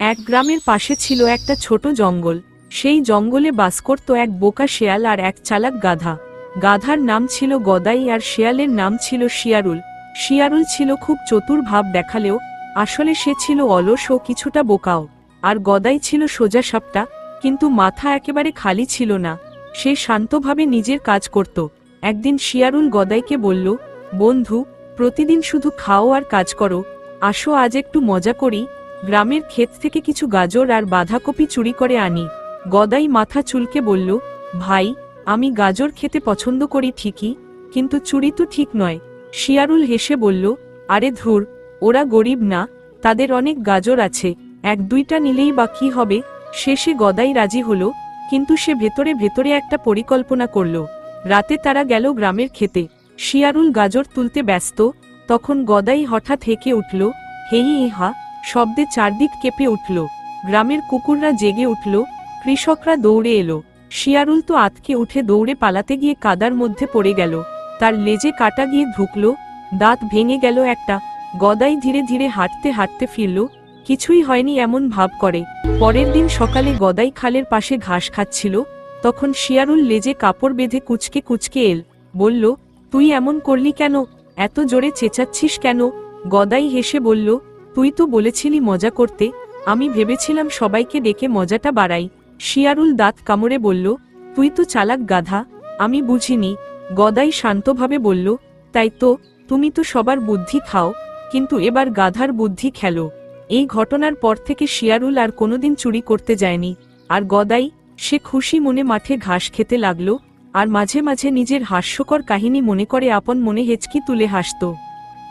এক গ্রামের পাশে ছিল একটা ছোট জঙ্গল। সেই জঙ্গলে বাস করত এক বোকা শেয়াল আর এক চালাক গাধা। গাধার নাম ছিল গদাই আর শেয়ালের নাম ছিল শিয়ারুল। শিয়ারুল ছিল খুব চতুর ভাব দেখালেও আসলে সে ছিল অলস ও কিছুটা বোকাও। আর গদাই ছিল সোজা সাপটা, কিন্তু মাথা একেবারে খালি ছিল না। সে শান্তভাবে নিজের কাজ করত। একদিন শিয়ারুল গদাইকে বলল, বন্ধু, প্রতিদিন শুধু খাও আর কাজ করো, আসো আজ একটু মজা করি। গ্রামের ক্ষেত থেকে কিছু গাজর আর বাঁধাকপি চুরি করে আনি। গদাই মাথা চুলকে বলল, ভাই, আমি গাজর খেতে পছন্দ করি ঠিকই, কিন্তু চুরি তো ঠিক নয়। শিয়ারুল হেসে বলল, আরে ধুর, ওরা গরিব না, তাদের অনেক গাজর আছে, এক দুইটা নিলেই বা কি হবে। শেষে গদাই রাজি হলো, কিন্তু সে ভেতরে ভেতরে একটা পরিকল্পনা করল। রাতে তারা গেল গ্রামের ক্ষেতে। শিয়ারুল গাজর তুলতে ব্যস্ত, তখন গদাই হঠাৎ হেঁকে উঠল, হেই ইহা শব্দে চারদিক কেঁপে উঠল। গ্রামের কুকুররা জেগে উঠল, কৃষকরা দৌড়ে এলো। শিয়ারুল তো আতকে উঠে দৌড়ে পালাতে গিয়ে কাদার মধ্যে পড়ে গেল। তার লেজে কাটা গিয়ে ঢুকল, দাঁত ভেঙে গেল একটা। গদাই ধীরে ধীরে হাঁটতে হাঁটতে ফিরল, কিছুই হয়নি এমন ভাব করে। পরের দিন সকালে গদাই খালের পাশে ঘাস খাচ্ছিল, তখন শিয়ারুল লেজে কাপড় বেঁধে কুচকে কুচকে বলল, তুই এমন করলি কেন? এত জোরে চেঁচাচ্ছিস কেন? গদাই হেসে বলল, তুই তো বলেছিলি মজা করতে, আমি ভেবেছিলাম সবাইকে ডেকে মজাটা বাড়াই। শিয়ারুল দাঁত কামড়ে বলল, তুই তো চালাক গাধা, আমি বুঝিনি। গদাই শান্তভাবে বলল, তাই তো, তুমি তো সবার বুদ্ধি খাও, কিন্তু এবার গাধার বুদ্ধি খেলো। এই ঘটনার পর থেকে শিয়ারুল আর কোনোদিন চুরি করতে যায়নি। আর গদাই, সে খুশি মনে মাঠে ঘাস খেতে লাগলো, আর মাঝে মাঝে নিজের হাস্যকর কাহিনী মনে করে আপন মনে হেঁচকি তুলে হাসত।